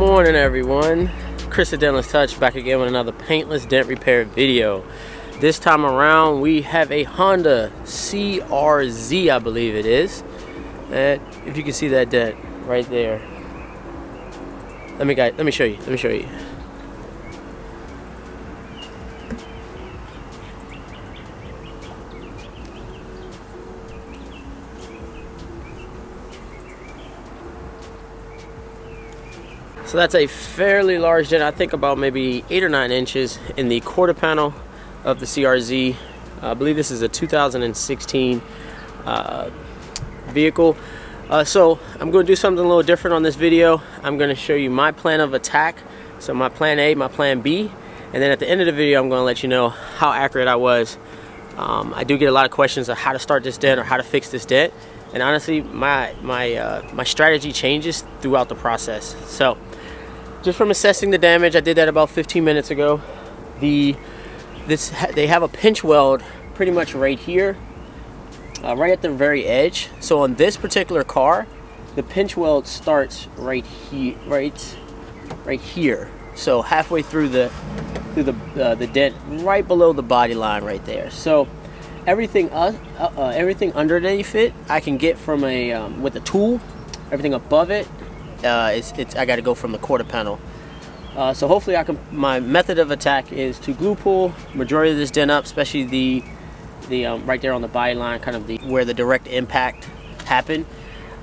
morning, everyone. Chris at Dentless Touch back again with another paintless dent repair video. This time around we have a Honda CRZ, I believe it is. And if you can see that dent right there. Let me show you. So that's a fairly large dent, I think about maybe 8 or 9 inches in the quarter panel of the CRZ. I believe this is a 2016 vehicle. So I'm going to do something a little different on this video. I'm going to show you my plan of attack. So my plan A, my plan B, and then at the end of the video I'm going to let you know how accurate I was. I do get a lot of questions on how to start this dent or how to fix this dent. And honestly, my strategy changes throughout the process. So just from assessing the damage, I did that about 15 minutes ago. They have a pinch weld pretty much right here, right at the very edge. So on this particular car, the pinch weld starts right here. So halfway through the dent, right below the body line, right there. So everything underneath it, I can get from with a tool. Everything above it, I got to go from the quarter panel. So hopefully my method of attack is to glue pull majority of this dent up, especially the right there on the body line, kind of where the direct impact happened.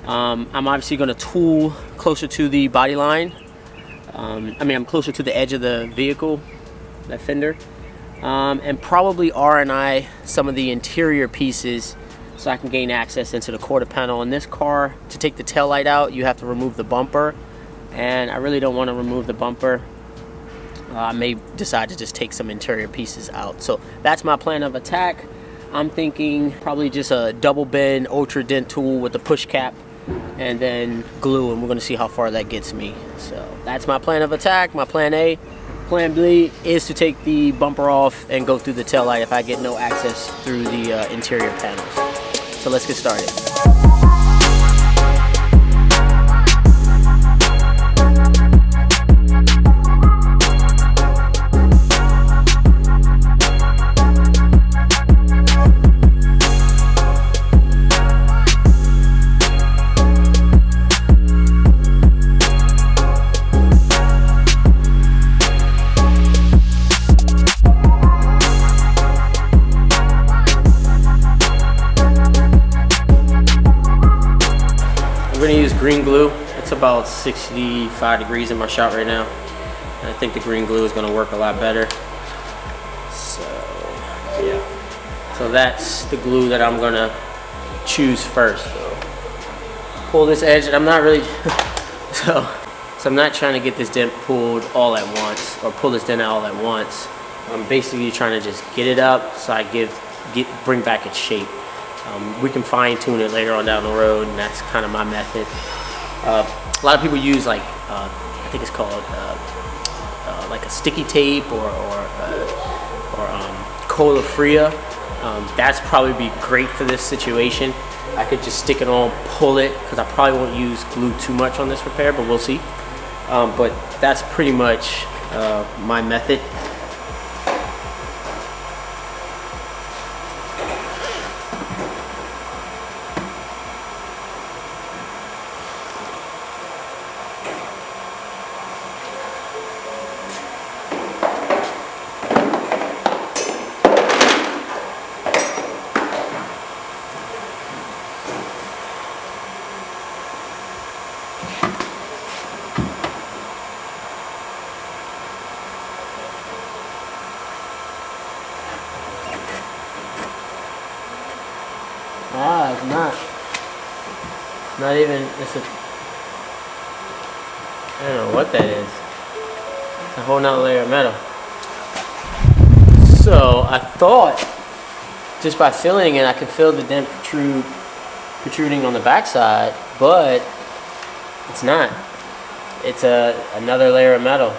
I'm obviously going to tool closer to the body line. I'm closer to the edge of the vehicle, that fender. And probably R&I some of the interior pieces so I can gain access into the quarter panel. In this car, to take the tail light out, you have to remove the bumper, and I really don't want to remove the bumper. I may decide to just take some interior pieces out. So that's my plan of attack. I'm thinking probably just a double bend ultra dent tool with a push cap and then glue, and we're going to see how far that gets me. So that's my plan of attack. My plan A. Plan B is to take the bumper off and go through the taillight if I get no access through the interior panels. So let's get started. We're going to use green glue. It's about 65 degrees in my shop right now, and I think the green glue is going to work a lot better. So yeah, so that's the glue that I'm going to choose first. So pull this edge, and I'm not really so I'm not trying to get this dent pulled all at once, or pull this dent out all at once. I'm basically trying to just get it up so I bring back its shape. We can fine tune it later on down the road, and that's kind of my method. A lot of people use I think it's called like a sticky tape or cola fria. That's probably be great for this situation. I could just stick it on, pull it, because I probably won't use glue too much on this repair, but we'll see. But that's pretty much my method. It's not. It's not even. I don't know what that is. It's a whole nother layer of metal. So I thought just by feeling it, I could feel the dent protruding on the backside, but it's not. It's another layer of metal.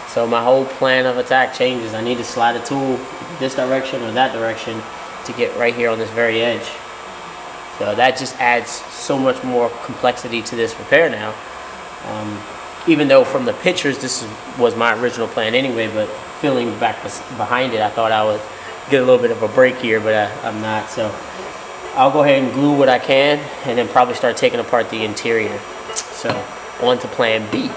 So my whole plan of attack changes. I need to slide a tool this direction or that direction to get right here on this very edge. So that just adds so much more complexity to this repair now. even though from the pictures was my original plan anyway, but feeling back behind it, I thought I would get a little bit of a break here, but I'm not. So I'll go ahead and glue what I can, and then probably start taking apart the interior. So on to plan B.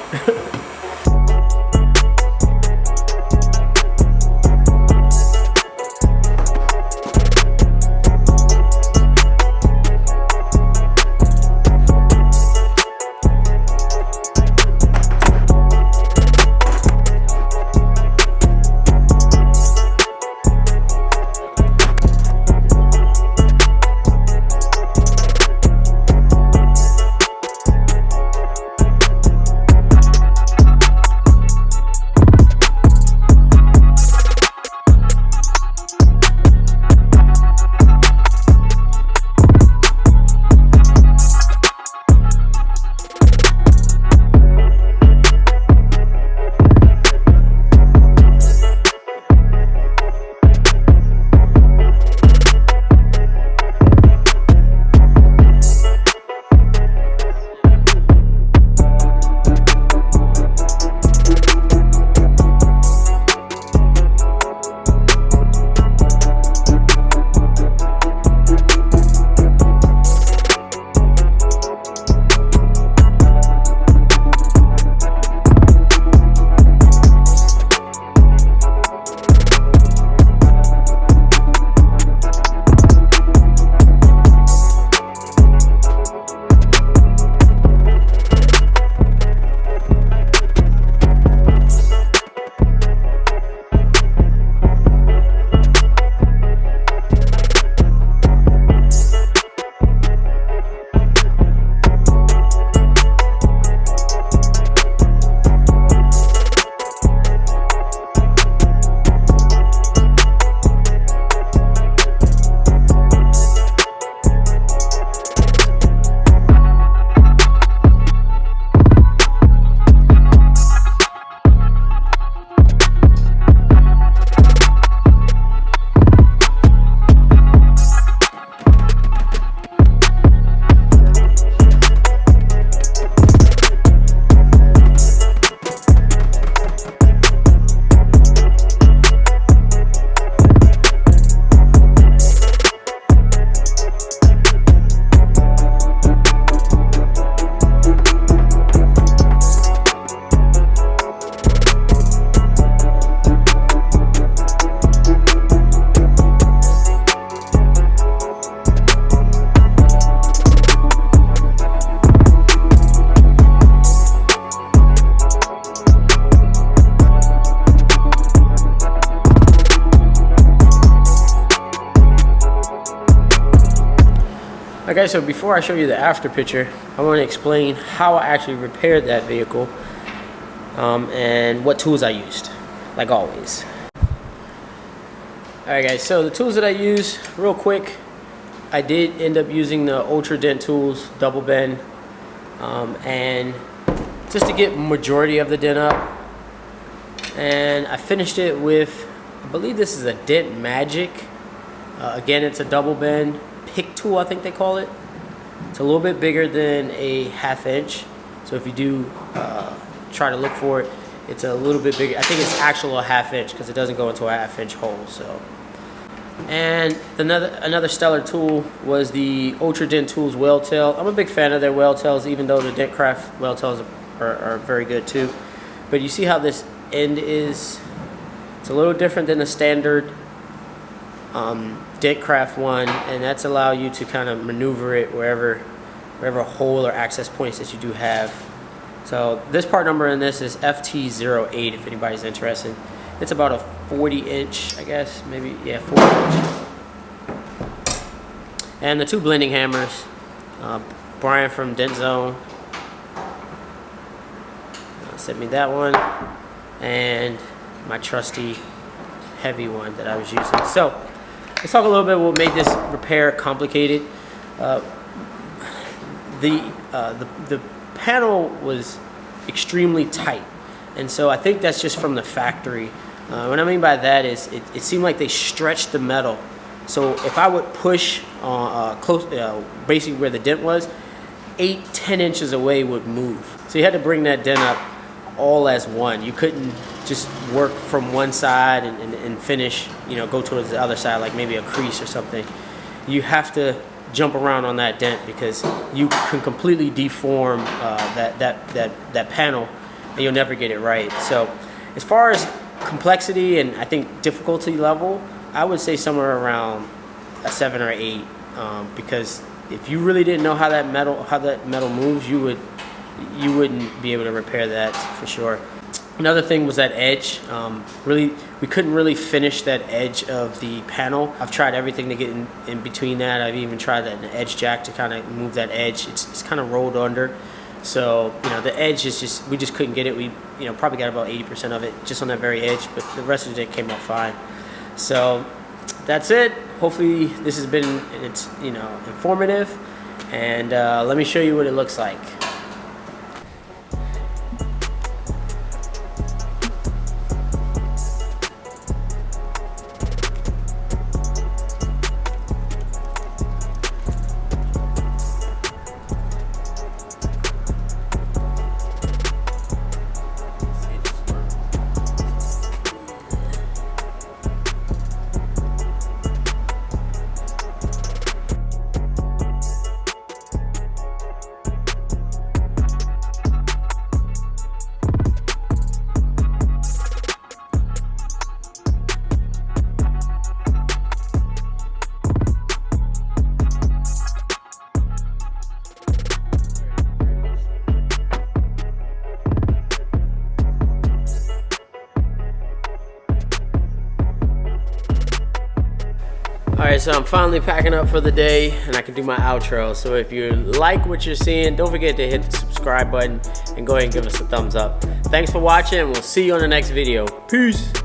Okay, so before I show you the after picture, I want to explain how I actually repaired that vehicle and what tools I used, like always. Alright guys, so the tools that I use, real quick, I did end up using the Ultra Dent Tools double bend, and just to get majority of the dent up. And I finished it with, I believe this is a Dent Magic. Again, it's a double bend pick tool, I think they call it. It's a little bit bigger than a 1/2 inch. So if you do try to look for it, it's a little bit bigger. I think it's actual a 1/2 inch because it doesn't go into a 1/2 inch hole. So, and another stellar tool was the Ultra Dent Tools weld tail. I'm a big fan of their weld tails, even though the Dentcraft weld tails are very good too. But you see how this end is? It's a little different than the standard Dentcraft one, and that's allow you to kind of maneuver it wherever hole or access points that you do have. So this part number in this is FT08 if anybody's interested. It's about a 40 inch, I guess, maybe, yeah, 40 inch. And the two blending hammers, Brian from Dent Zone sent me that one, and my trusty heavy one that I was using. So let's talk a little bit what made this repair complicated. The panel was extremely tight, and so I think that's just from the factory. What I mean by that is it seemed like they stretched the metal. So if I would push close, basically where the dent was, 8-10 inches away would move. So you had to bring that dent up all as one. You couldn't just work from one side and finish, you know, go towards the other side, like maybe a crease or something. You have to jump around on that dent because you can completely deform that panel and you'll never get it right. So as far as complexity and I think difficulty level, I would say somewhere around a 7 or 8, because if you really didn't know how that metal moves, you wouldn't be able to repair that for sure. Another thing was that edge. We couldn't really finish that edge of the panel. I've tried everything to get in between that. I've even tried an edge jack to kind of move that edge. It's kind of rolled under. So, you know, the edge is just, we just couldn't get it. We, you know, probably got about 80% of it just on that very edge, but the rest of it came out fine. So that's it. Hopefully this has been, it's, you know, informative, and let me show you what it looks like. Alright, so I'm finally packing up for the day and I can do my outro. So if you like what you're seeing, don't forget to hit the subscribe button and go ahead and give us a thumbs up. Thanks for watching, and we'll see you on the next video. Peace!